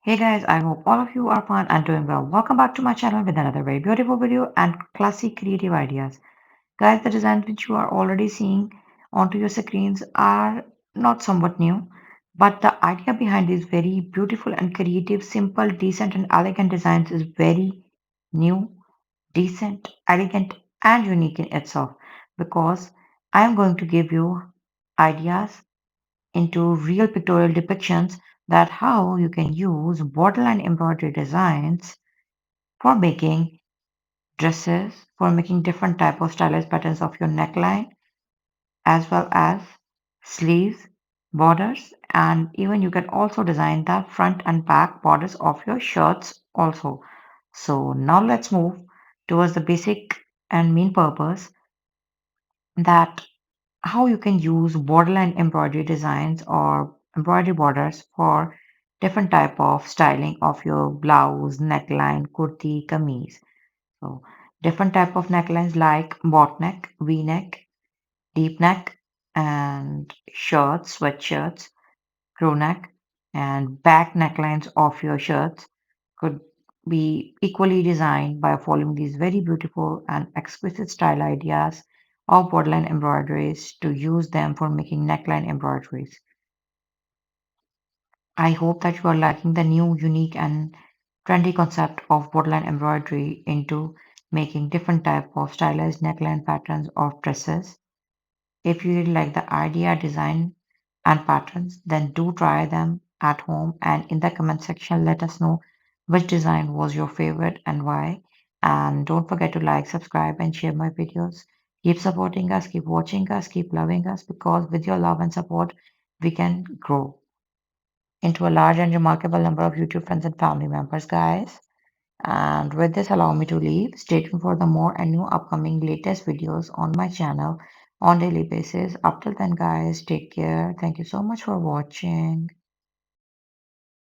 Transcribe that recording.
Hey guys, I hope all of you are fine and doing well. Welcome back to my channel with another very beautiful video and classic creative ideas. Guys, the designs which you are already seeing onto your screens are not somewhat new, but the idea behind these very beautiful and creative, simple, decent and elegant designs is very new, decent, elegant and unique in itself because I am going to give you ideas into real pictorial depictions that how you can use borderline embroidery designs for making dresses, for making different type of stylized patterns of your neckline, as well as sleeves, borders, and even you can also design the front and back borders of your shirts also. So now let's move towards the basic and main purpose that how you can use borderline embroidery designs or embroidery borders for different type of styling of your blouse, neckline, kurti, kameez. So different type of necklines like bot neck, V neck, deep neck, and shirts, sweatshirts, crew neck, and back necklines of your shirts could be equally designed by following these very beautiful and exquisite style ideas of borderline embroideries to use them for making neckline embroideries. I hope that you are liking the new, unique, and trendy concept of borderline embroidery into making different type of stylized neckline patterns of dresses. If you really like the idea, design, and patterns, then do try them at home and in the comment section let us know which design was your favorite and why. And don't forget to like, subscribe, and share my videos. Keep supporting us, keep watching us, keep loving us because with your love and support, we can grow into a large and remarkable number of YouTube friends and family members, guys. And with this, allow me to leave. Stay tuned for the more and new upcoming latest videos on my channel on daily basis. Up till then, guys, take care. Thank you so much for watching.